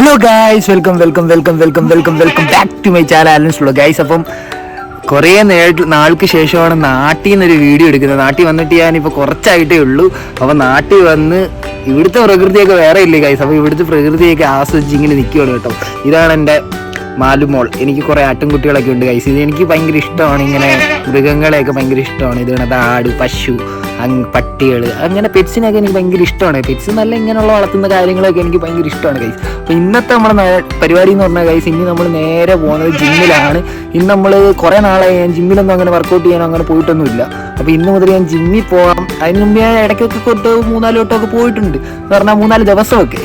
Hello guys, welcome back to my channel Alan's vlog. Guys, അപ്പം കുറേ നാൾക്ക് ശേഷമാണ് നാട്ടിൽ നിന്നൊരു വീഡിയോ എടുക്കുന്നത്. നാട്ടിൽ വന്നിട്ട് ഞാനിപ്പോൾ കുറച്ചായിട്ടേ ഉള്ളൂ. അപ്പോൾ നാട്ടിൽ വന്ന് ഇവിടുത്തെ പ്രകൃതിയൊക്കെ വേറെ ഇല്ലേ ഗൈസ്. അപ്പോൾ ഇവിടുത്തെ പ്രകൃതിയൊക്കെ ആസ്വദിച്ച് ഇങ്ങനെ നിൽക്കുകയാണ് കേട്ടോ. ഇതാണ് എൻ്റെ മാലുമോൾ. എനിക്ക് കുറേ ആട്ടിൻകുട്ടികളൊക്കെ ഉണ്ട് ഗൈസ്. ഇത് എനിക്ക് ഭയങ്കര ഇഷ്ടമാണ്. ഇങ്ങനെ മൃഗങ്ങളെയൊക്കെ ഭയങ്കര ഇഷ്ടമാണ്. ഇതാണ് ആട്, പശു, പട്ടികൾ, അങ്ങനെ പെറ്റ്സിനൊക്കെ എനിക്ക് ഭയങ്കര ഇഷ്ടമാണ്. പെറ്റ്സ് നല്ല ഇങ്ങനെയുള്ള വളർത്തുന്ന കാര്യങ്ങളൊക്കെ എനിക്ക് ഭയങ്കര ഇഷ്ടമാണ് ഗൈസ്. അപ്പോൾ ഇന്നത്തെ നമ്മുടെ പരിപാടി എന്ന് പറഞ്ഞാൽ ഗൈസ്, ഇനി നമ്മൾ നേരെ പോകുന്നത് ജിമ്മിലാണ്. ഇന്ന് നമ്മൾ കുറേ നാളായി ഞാൻ ജിമ്മിലൊന്നും അങ്ങനെ വർക്കൗട്ട് ചെയ്യാനോ അങ്ങനെ പോയിട്ടൊന്നുമില്ല. അപ്പോൾ ഇന്ന് മുതൽ ഞാൻ ജിമ്മിൽ പോകാം. അതിന് മുമ്പ് ഞാൻ ഇടയ്ക്കൊക്കെ 3-4 വട്ടമൊക്കെ പോയിട്ടുണ്ട്. എന്ന് പറഞ്ഞാൽ 3-4 ദിവസമൊക്കെ.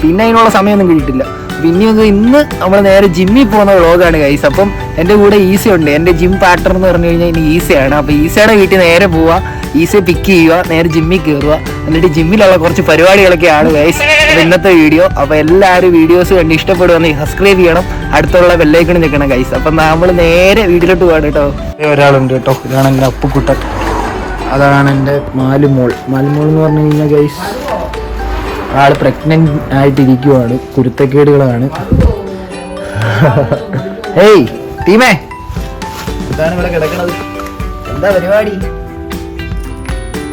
പിന്നെ അതിനുള്ള സമയമൊന്നും കിട്ടിയിട്ടില്ല. പിന്നെ ഇന്ന് നമ്മൾ നേരെ ജിമ്മിൽ പോകുന്ന വ്ളോഗാണ് ഗൈസ്. അപ്പം എൻ്റെ കൂടെ ഈസി ഉണ്ട്. എൻ്റെ ജിം പാർട്ണർ എന്ന് പറഞ്ഞു കഴിഞ്ഞാൽ ഇനി ഈസിയാണ്. അപ്പോൾ ഈസിയുടെ വീട്ടിൽ നേരെ പോവുക, ഈസിയെ പിക്ക് ചെയ്യുക, നേരെ ജിമ്മിൽ കയറുക. എന്നിട്ട് ജിമ്മിലുള്ള കുറച്ച് പരിപാടികളൊക്കെയാണ് ഗൈസ് ഇന്നത്തെ വീഡിയോ. അപ്പോൾ എല്ലാവരും വീഡിയോസ് കണ്ട് ഇഷ്ടപ്പെടുകയെന്ന് സബ്സ്ക്രൈബ് ചെയ്യണം, അടുത്തുള്ള ബെല്ലൈക്കൺ നിൽക്കണം ഗൈസ്. അപ്പം നമ്മൾ നേരെ വീട്ടിലോട്ട് പോകാം കേട്ടോ. ഒരാളുണ്ട് കേട്ടോ, ഇതാണ് എൻ്റെ അപ്പുക്കുട്ടൻ. അതാണ് എൻ്റെ മാലുമോൾ. മാലുമോൾ എന്ന് പറഞ്ഞു കഴിഞ്ഞാൽ ഗൈസ് ആള് പ്രഗ്നന്റ് ആയിട്ടിരിക്കുവാണ്. കുരുത്തക്കേടുകളാണ്. ഏയ് ടീമേ, ഇതാണ് ഇവിടെ കിടക്കണത്. എന്താ പരിപാടി?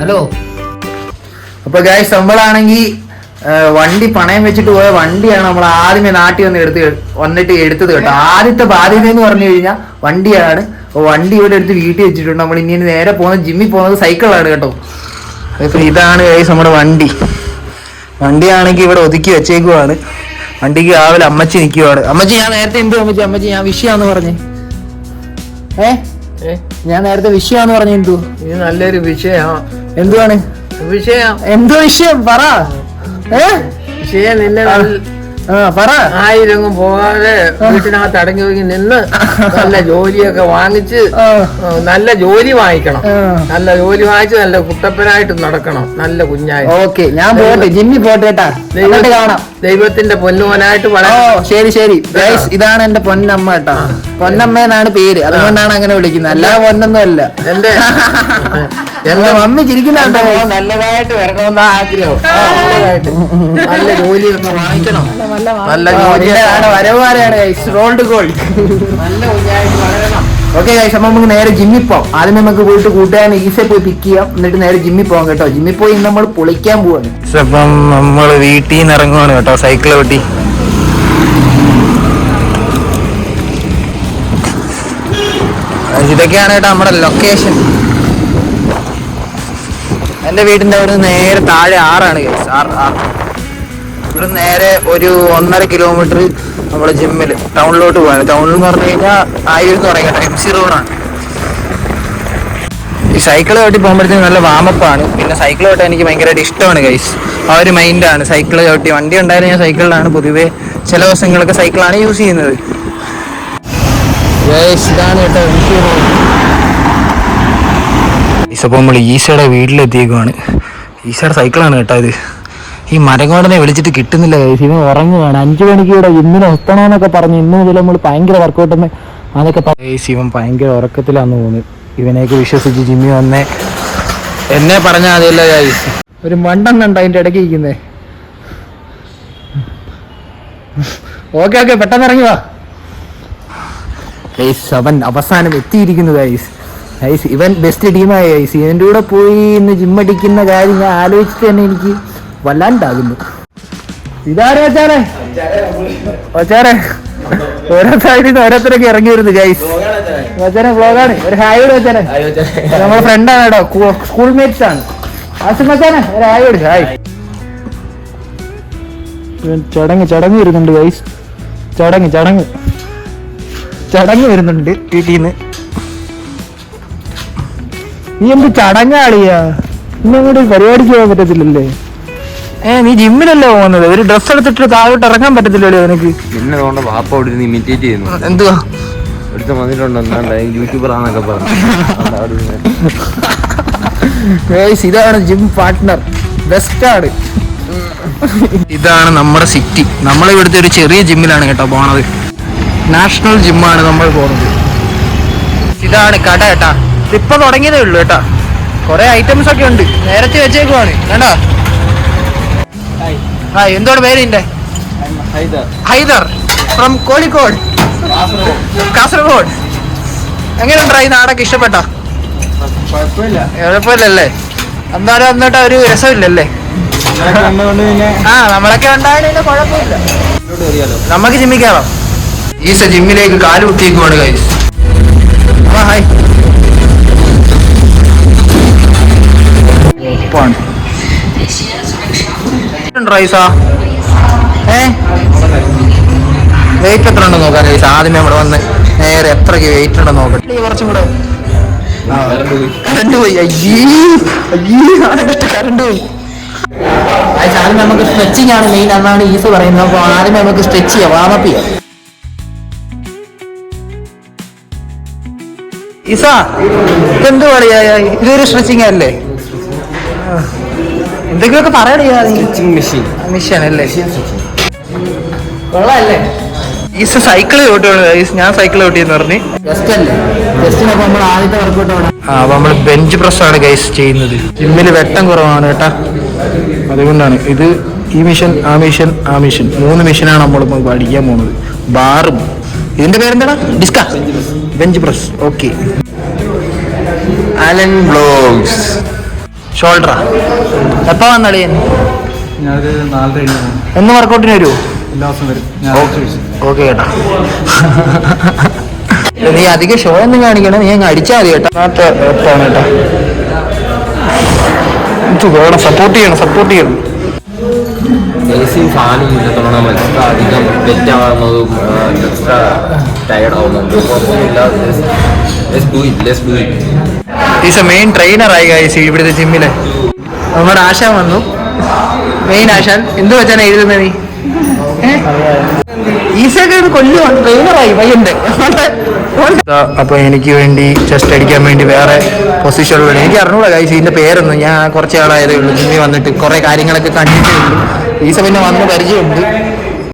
ഹലോ. അപ്പൊ ഗൈസ്, നമ്മളാണെങ്കിൽ വണ്ടി പണയം വെച്ചിട്ട് പോയ വണ്ടിയാണ് നമ്മൾ ആദ്യമേ നാട്ടിൽ വന്നിട്ട് എടുത്തത് കേട്ടോ. ആദ്യത്തെ ബാധ്യത എന്ന് പറഞ്ഞു കഴിഞ്ഞാൽ വണ്ടിയാണ്. അപ്പോൾ വണ്ടി ഇവിടെ എടുത്ത് വീട്ടിൽ വെച്ചിട്ടുണ്ട്. നമ്മൾ ഇനി നേരെ പോകുന്നത് ജിമ്മിൽ പോകുന്നത് സൈക്കിളാണ് കേട്ടോ. ഇപ്പൊ ഇതാണ് ഗൈസ് നമ്മുടെ വണ്ടിയാണെങ്കിൽ ഇവിടെ ഒതുക്കി വെച്ചേക്കുവാണ്. വണ്ടിക്ക് രാവിലെ അമ്മച്ചി നിൽക്കുവാണ്. അമ്മച്ചി, ഞാൻ നേരത്തെ എന്തു അമ്മച്ചി ഞാൻ വിഷയാന്ന് പറഞ്ഞേ? ഞാൻ നേരത്തെ വിഷയാന്ന് പറഞ്ഞു. എന്തു? ഇത് നല്ലൊരു വിഷയം. എന്തുവാണ് വിഷയം? എന്തോ വിഷയം പറ. വിഷയം നിന്നെ പറ. ആയിരങ്ങും പോകാതെ വീട്ടിനകത്ത് അടങ്ങി പോയി നിന്ന് നല്ല ജോലിയൊക്കെ വാങ്ങിച്ച് നല്ല ജോലി വാങ്ങിക്കണം. നല്ല ജോലി വാങ്ങിച്ച് നല്ല കുട്ടപ്പനായിട്ട് നടക്കണം. നല്ല കുഞ്ഞായി. ഓക്കെ, ഞാൻ പോട്ടെ, ജിമ്മിൽ പോട്ടെ. കാണാം. ദൈവത്തിന്റെ പൊന്നുമോനായിട്ട് വളരെ. ശരി ഗൈസ്, ഇതാണ് എന്റെ പൊന്നമ്മ കേട്ടോ. പൊന്നമ്മ എന്നാണ് പേര്, അതുകൊണ്ടാണ് അങ്ങനെ വിളിക്കുന്നത്. അല്ല പൊന്നൊന്നും അല്ല. എന്റെ മമ്മി ചിരിക്കുന്നുണ്ടോ? നല്ലതായിട്ട് വരണമെന്ന ആഗ്രഹം. നല്ല ജോലിയൊക്കെ വാങ്ങിക്കണം. നല്ല ജോലിയാണ് വരവാരെയാണ് ഗൈസ്. Rolled gold. നല്ല കുഞ്ഞായിട്ട് വളരണം. ഓക്കെ ഗൈസ്, അപ്പൊ നമുക്ക് നേരെ ജിമ്മിൽ പോവാം. ആദ്യം നമുക്ക് പോയിട്ട് കൂട്ടുകാരനെ ഈസിയെ പോയി പിക്ക് ചെയ്യാം. എന്നിട്ട് നേരെ ജിമ്മിൽ പോവാം കേട്ടോ. ജിമ്മിൽ പോയി നമ്മൾ പൊളിക്കാൻ പോവാണ്. അപ്പം നമ്മൾ വീട്ടിൽ നിന്ന് ഇറങ്ങുവാണ് കേട്ടോ, സൈക്കിള് വെട്ടി. ഇതൊക്കെയാണ് കേട്ടോ നമ്മുടെ ലൊക്കേഷൻ. എൻ്റെ വീടിൻ്റെ അവിടെ നിന്ന് നേരെ താഴെ 6 ഗൈസ്. 6 ഇവിടെ നേരെ ഒരു 1.5 കിലോമീറ്റർ നമ്മുടെ ജിമ്മിൽ ടൗണിലോട്ട് പോകാൻ. ടൗണിൽ എന്ന് പറഞ്ഞു കഴിഞ്ഞാൽ 1000 തുടങ്ങിയിട്ട് MC റോഡാണ്. ഈ സൈക്കിൾ ചവിട്ടി പോകുമ്പോഴത്തേക്കും നല്ല വാമപ്പാണ്. പിന്നെ സൈക്കിൾ ചവിട്ടാൻ എനിക്ക് ഭയങ്കരമായിട്ട് ഇഷ്ടമാണ് ഗൈസ്. ആ ഒരു മൈൻഡാണ് സൈക്കിൾ ചവിട്ടി. വണ്ടി ഉണ്ടായാലും ഞാൻ സൈക്കിളിലാണ് പൊതുവേ ചില ദിവസങ്ങളൊക്കെ സൈക്കിളാണ് യൂസ് ചെയ്യുന്നത് ഗൈസ്. ഇതാണ് കേട്ടോ MC റോഡ്. അപ്പോൾ നമ്മൾ ഈശയുടെ വീട്ടിലെത്തിയേക്കുവാണ്. ഈശയുടെ സൈക്കിളാണ് കേട്ടോ ഇത്. ഈ മരങ്ങോടനെ വിളിച്ചിട്ട് കിട്ടുന്നില്ല ഗൈസ്. ഇവൻ ഉറങ്ങുവാണ്. 5 മണിക്ക് ഇവിടെ ജിമ്മിന് എത്തണമെന്നൊക്കെ പറഞ്ഞു. ഇന്ന് മുതൽ നമ്മൾ ഭയങ്കര വർക്കൗട്ട് അതൊക്കെ ഗൈസ്. ഇവൻ ഭയങ്കര ഉറക്കത്തിലാന്ന് തോന്നുന്നു. ഇവനെയൊക്കെ വിശ്വസിച്ച് ജിമ്മിൽ വന്നേ എന്നെ പറഞ്ഞാൽ അതില്ല ഗൈസ്. ഒരു മണ്ണെണ്ണുണ്ട് അതിൻ്റെ ഇടയ്ക്ക് ഇരിക്കുന്നേ. ഓക്കെ പെട്ടെന്ന് ഇറങ്ങി വാ ഗൈസ്. അവൻ അവസാനം എത്തിയിരിക്കുന്നു ഗൈസ്. ഇവൻ ബെസ്റ്റ് ടീമായ ഗൈസ്. ഇവൻ്റെ കൂടെ പോയി ഇന്ന് ജിമ്മടിക്കുന്ന കാര്യം ഞാൻ ആലോചിച്ചിട്ട് തന്നെ എനിക്ക് വല്ലാണ്ടാകുന്നു. ഇതാരെ വച്ചാരെ ഓരോ സൈഡിൽ നിന്ന് ഓരോരുത്തരൊക്കെ ഇറങ്ങി വരുന്നു ഗൈസ്. വച്ചാരെ വ്ളോഗാണ്. ഒരു ഹായോട് വച്ചാരെ. നമ്മുടെ ഫ്രണ്ടാണ് കേട്ടോ, സ്കൂൾ മേറ്റ്സ് ആണ്. ആസിഫ് വച്ചാനെ ഒരു ഹായോട്. ഹായ്. ചടങ്ങ് വരുന്നുണ്ട് ഗൈസ്. ചടങ്ങ് വരുന്നുണ്ട് വീട്ടിൽ നിന്ന്. നീ എന്ത് ചടങ്ങാളിയാ? ഇനി അങ്ങോട്ട് പരിപാടിക്ക് പോകാൻ പറ്റത്തില്ലല്ലേ? നീ ജിമ്മിലല്ലേ പോകുന്നത്? ഒരു ഡ്രസ് എടുത്തിട്ട് താഴോട്ട് ഇറങ്ങാൻ പറ്റത്തില്ലല്ലോ നിനക്ക്? പിന്നെ വാപ്പ അവിടെ ഇമിറ്റേറ്റ് ചെയ്യുന്നു. എന്തുവാ എടുത്ത് വന്നിട്ടുണ്ടോ യൂട്യൂബർ ആണെന്നൊക്കെ പറഞ്ഞു. ഇതാണ് ജിം പാർട്ട്ണർ, ബെസ്റ്റാണ്. ഇതാണ് നമ്മുടെ സിറ്റി. നമ്മളിവിടുത്തെ ഒരു ചെറിയ ജിമ്മിലാണ് കേട്ടോ പോണത്. നാഷണൽ ജിമ്മാണ് നമ്മൾ പോകുന്നത്. ഇതാണ് കട കേട്ടാ. ഇപ്പൊ തുടങ്ങിയതേ ഉള്ളൂ കേട്ടാ. കുറെ ഐറ്റംസ് ഒക്കെ ഉണ്ട്, നേരത്തെ വെച്ചേക്കുവാണ് കേട്ടാ. ആ, എന്തോടെ പേര് നിന്റെ? ഹൈദർ ഫ്രം കോഴിക്കോട്, കാസർഗോഡ്. എങ്ങനെയുണ്ടാ ഈ നാടൊക്കെ? ഇഷ്ടപ്പെട്ടോ? കുഴപ്പമില്ലല്ലേ? എന്നാലും എന്നിട്ട് ഒരു രസമില്ലല്ലേ? ആ, നമ്മളൊക്കെ ഉണ്ടായാലും കുഴപ്പമില്ല. നമുക്ക് ജിമ്മിൽ കയറാം. ഈസ ജിമ്മിലേക്ക് കാല് കുത്തിയേക്കുവാണ് ഗൈസ്. ഹായ്. വെയിറ്റ് എത്ര ഉണ്ടെന്ന് നോക്കാം ഗൈസ്. ആദ്യമേ നമ്മുടെ വന്ന് നേരെ എത്രയ്ക്ക് വെയിറ്റ് ഉണ്ടെന്ന് നോക്കട്ടെ. കുറച്ചും കൂടെ കറണ്ട് പോയി. കറണ്ട് പോയി. ആദ്യം നമുക്ക് സ്ട്രെച്ചിങ് ആണ് മെയിൻ എന്നാണ് ഈസ് പറയുന്നത്. അപ്പോൾ ആദ്യമേ നമുക്ക് സ്ട്രെച്ച് ചെയ്യാം, വാമപ്പ് ചെയ്യാം. ഈസ ഇതെന്ത് പറയാ? ഇതൊരു സ്ട്രെച്ചിങ് അല്ലേ? എന്തെങ്കിലുമൊക്കെ പറയണിയാ. മെഷീൻ അല്ലേ? കൊള്ളാല്ലേ? ഈസ സൈക്കിള് ചവിട്ടുകയാണ്. ഞാൻ സൈക്കിൾ ചവിട്ടിയെന്ന് പറഞ്ഞ് ജസ്റ്റ് അല്ലേ? ജസ്റ്റിനൊക്കെ നമ്മൾ ആദ്യത്തെ വർക്കൗട്ട് അവിടെ. അപ്പൊ നമ്മള് ബെഞ്ച് പ്രസ് ആണ് ഗൈസ് ചെയ്യുന്നത്. ജിമ്മില് വെട്ടം കുറവാണ് കേട്ടാ, അതുകൊണ്ടാണ് ഇത്. ഈ മിഷൻ, ആ മിഷൻ, ആ മിഷൻ, 3 മിഷനാണ് നമ്മളിപ്പോൾ പഠിക്കാൻ പോകുന്നത്. ബാറും ഇതിന്റെ പേരെന്താടാ? ഡിസ്ക bench press. Okay. Alan blogs. ഷോൾഡറാ എപ്പോ വന്നളിയൻ? എന്ന് വർക്കൗട്ടിന് വരുമോ? ഓക്കെ കേട്ടാ. നീ അധികം ഷോ ഒന്നും കാണിക്കണം, നീ അങ്ങ് അടിച്ചാൽ മതി കേട്ടോ. എത്താണ് കേട്ടോ. വേണം, സപ്പോർട്ട് ചെയ്യണം, സപ്പോർട്ട് ചെയ്യണം. ഫാനും ഇല്ലത്തോളം എക്സ്ട്രാ അധികം വെറ്റ് ആവുന്നതും എക്സ്ട്രാ ടയർഡ് ആവുന്നതും ഈസ് എ മെയിൻ ട്രെയിനറായി ഗൈസ് ഇവിടുത്തെ ജിമ്മിലെ. നമ്മുടെ ആശാൻ വന്നു, മെയിൻ ആശാൻ. എന്ത് വെച്ചാണ് എഴുതുന്നത് നീ? ഈസൊക്കെ കൊല്ലുവാണ്, ട്രെയിനറായി പയ്യന്റെ. അപ്പൊ എനിക്ക് വേണ്ടി ചെസ്റ്റ് അടിക്കാൻ വേണ്ടി വേറെ പൊസിഷൻ വേണം. എനിക്ക് അറിഞ്ഞൂടാ ഗൈസ് ഇതിന്റെ പേരൊന്നും. ഞാൻ കുറച്ച് ആളായതേ ഉള്ളൂ ജിമ്മിൽ വന്നിട്ട്, കുറെ കാര്യങ്ങളൊക്കെ കണ്ടിട്ടേ ഉള്ളൂ. ഈസ പിന്നെ വന്ന് പരിചയമുണ്ട്.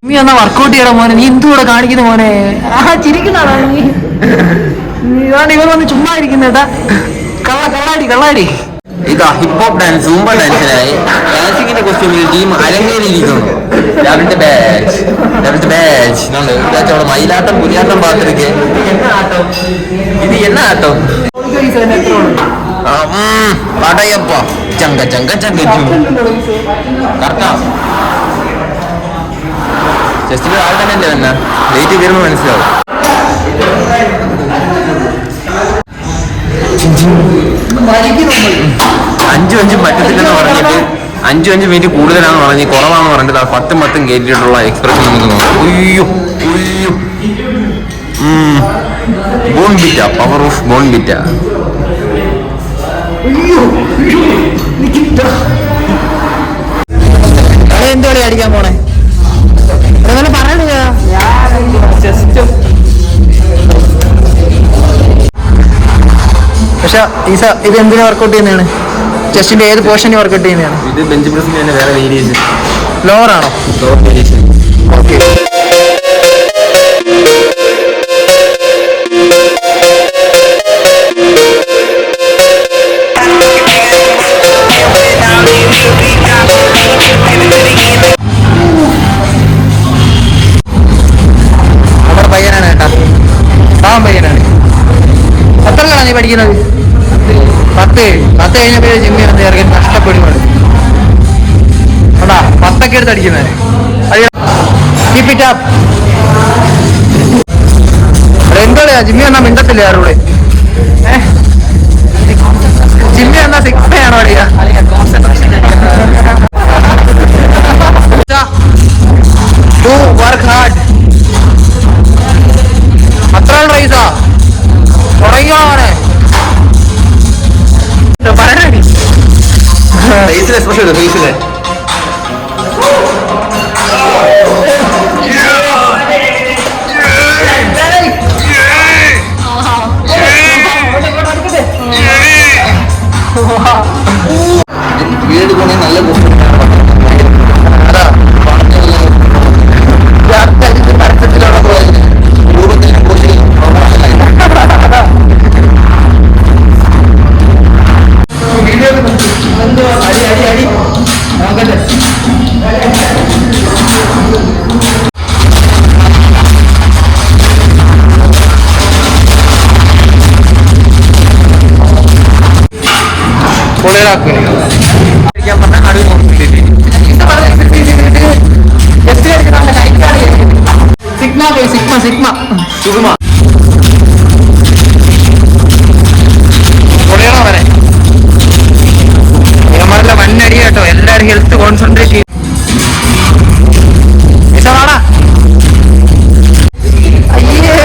ജിമ്മി വന്നാൽ വർക്കൗട്ട് ചെയ്യണം മോനെ. നീ എന്തുകൂടെ കാണിക്കുന്ന മോനെ? ചിരിക്കുന്നതാണോ നീ? ഇവൻ വന്ന് ചുമ്മാ ഇരിക്കുന്നേട്ടാ. കള്ളാടി. ഇതാ ഹിപ്പ് ഹോപ്പ് ഡാൻസ്, സൂംബ ഡാൻസിനായി ഡാൻസിങ്ങിന്റെ കോസ്റ്റ്യൂമിൽ ടീം അരങ്ങേറിയിരിക്കുന്നു. രാവിലത്തെ ബാച്ച് അവിടെ മയിലാട്ടം പുലിയാട്ടം പാത്തിരിക്കെ. ഇത് എന്നാ ആട്ടം? പാട്ടയപ്പ ചങ്ക കറക്റ്റാ. ചെസ്റ്റിൽ ആൾ തന്നെ അല്ലേ തന്നെ? വെയിറ്റ് കയറുമ്പോൾ മനസ്സിലാവും. 5 പറ്റത്തില്ലെന്ന് പറഞ്ഞിട്ട് 5 മിനിറ്റ് കൂടുതലാണെന്ന് പറഞ്ഞ് കുറവാണെന്ന് പറഞ്ഞിട്ട് 10 കയറ്റിയിട്ടുള്ള എക്സ്പ്രഷൻ നമുക്ക് നോക്കാം. ഉയ്യോ ബോൺ ബിറ്റ, പവർ ഓഫ് ബോൺ ബിറ്റ. എന്തോടെ അടിക്കാൻ പോണേ? പറയണ പക്ഷെ ഈസ ഇത് എന്തിനാ വർക്കൗട്ട് ചെയ്യുന്നതാണ്? ചെസ്റ്റിന്റെ ഏത് പോർഷന് വർക്കൗട്ട് ചെയ്യുന്നതാണ്? ഇത് ബെഞ്ച് പ്രസിന് തന്നെ വേറെ വേരിയേഷൻ. ലോവർ ആണോ? Lower variation. ഓക്കെ. നമ്മുടെ പയ്യനാണ് കേട്ടാ, പാവം പയ്യനാണ്. എത്രയാണ് നീ പഠിക്കുന്നത്? 10 കഴിഞ്ഞപ്പോൾ ജിമ്മിൽ വന്ന് ഇറങ്ങി കഷ്ടപ്പെടുകയാണ്. അതാ 10 എടുത്ത് അടിക്കുന്നത്. Keep it up. എന്താ ജിമ്മി വന്നാ മിണ്ടത്തില്ല ആരോടെ? ജിമ്മി വന്നാ 6 ആണോ അടിയാ? Work hard. അത്ര റൈസാ തുടങ്ങിയോണേ പറയണേ. ഫേസിലെ എക്സ്പ്രഷൻ ഫേസിലെ വീട് കൊണ്ട് നല്ല മുതലാക്കൂല. പറഞ്ഞാൽ നടുവ് നോക്കിയില്ലേ സിഗ്മ സുഖമാ പൊളിയണോ അവനെ ഇവന്മാരുടെ വന്നടി കേട്ടോ. എല്ലാവരും ഹെൽത്ത് കോൺസെൻട്രേറ്റ് ചെയ്യും. വാടാ അയ്യേ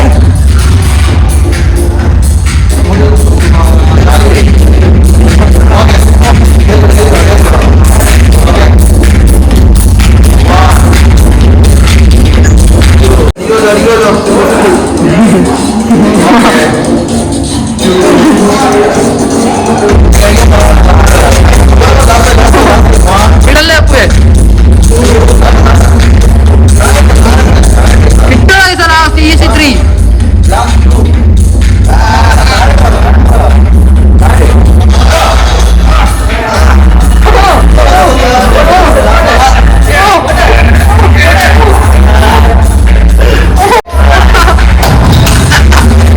ഇടല്ലേ അപ്പേ CC3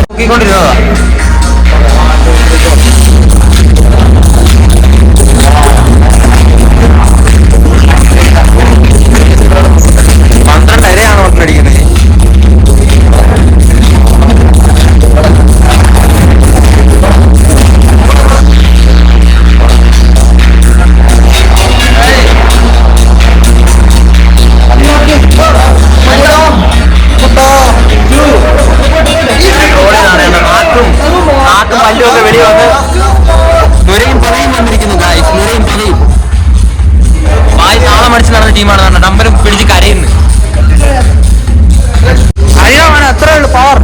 നോക്കിക്കൊണ്ടിരുന്നതാ. പല്ലുമൊക്കെ വെളി വന്ന് നുരയും പറയും വന്നിരിക്കുന്നു ഗായ്സ്. നുരയും പറയും വായി നാളെ മടിച്ച് നടന്ന ടീമാണ്. നമ്പരും പിടിച്ച് കരയുന്നു. അറിയാമാണ് അത്രേ ഉള്ളു പവർ.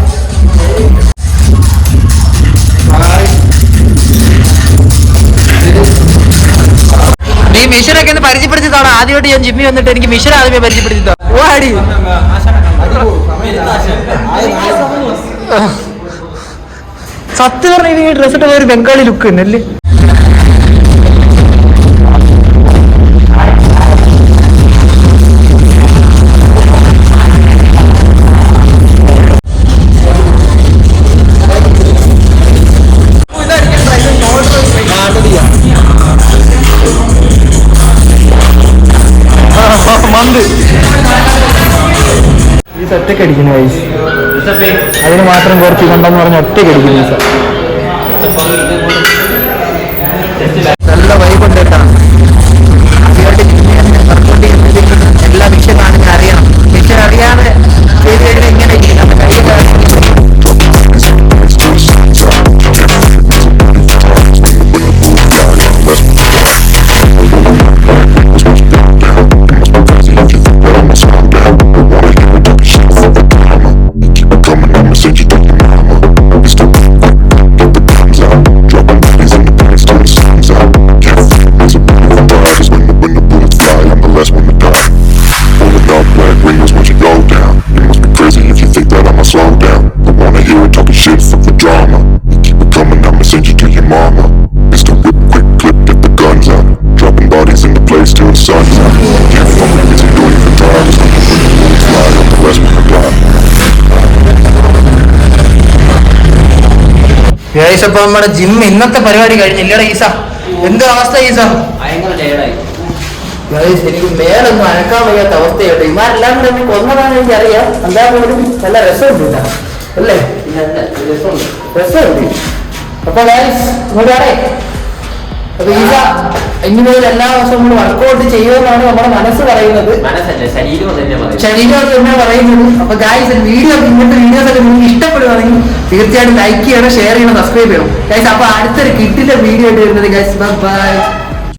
നീ മിഷനൊക്കെ ഒന്ന് പരിചയപ്പെടുത്തിയതാണ്. ആദ്യമായിട്ട് ഞാൻ ജിമ്മി വന്നിട്ട് എനിക്ക് മിഷൻ ആദ്യമേ പരിചയപ്പെടുത്തിയതാണ്. ഓ അടി സത്യം പറഞ്ഞ ഈ ഡ്രസ് ഇട്ട ഒരു ബംഗാളി ലുക്ക് തന്നെയല്ലേ. മന്ത് ഈ ഒറ്റയ്ക്ക് അടിക്കുന്നു വയസ്സ്. അതിന് മാത്രം കുറച്ച് കൊണ്ടെന്ന് പറഞ്ഞ ഒറ്റയ്ക്ക് അടിക്കുന്നു. നല്ല വൈബുണ്ട് കേട്ടോ. എല്ലാ മിഷനാണ് അറിയണം. മിഷൻ അറിയാതെ ചെയ്ത് കഴിഞ്ഞാൽ ഇങ്ങനെ ചെയ്യണം. അപ്പൊ നമ്മുടെ ജിമ്മ് ഇന്നത്തെ പരിപാടി കഴിഞ്ഞില്ലടാ ഈസ. എന്ത് അവസ്ഥ ഈസ? എനിക്ക് മേലൊന്നും അനക്കാൻ വയ്യാത്ത അവസ്ഥയുണ്ട്. ഇമാരെല്ലാം കൂടെ എന്നെ കൊന്നതാണെന്ന് എനിക്ക് അറിയാം. എന്തായാലും നല്ല രസമുണ്ട് അല്ലേ? രസമുണ്ട്. അപ്പൊ ഇങ്ങോട്ടാണേ. അപ്പൊ ഈസ ഇങ്ങനെ എല്ലാ ദിവസവും നമ്മൾ വർക്കൗട്ട് ചെയ്യുമെന്നാണ് നമ്മുടെ മനസ്സ് പറയുന്നത്. ശരീരം തന്നെ പറയുന്നത്. അപ്പൊ ഗായ്സ് വീഡിയോ ഇങ്ങനത്തെ വീഡിയോസ് ഒക്കെ നിങ്ങൾക്ക് ഇഷ്ടപ്പെടുവാണെങ്കിൽ തീർച്ചയായിട്ടും ലൈക്ക് ചെയ്യണം, ഷെയർ ചെയ്യണം, സബ്സ്ക്രൈബ് ചെയ്യണം ഗായ്സ്. അപ്പൊ അടുത്തൊരു കിട്ടിന്റെ വീഡിയോ ആയിട്ട് വരുന്നത് ഗായ്സ്. ബൈ.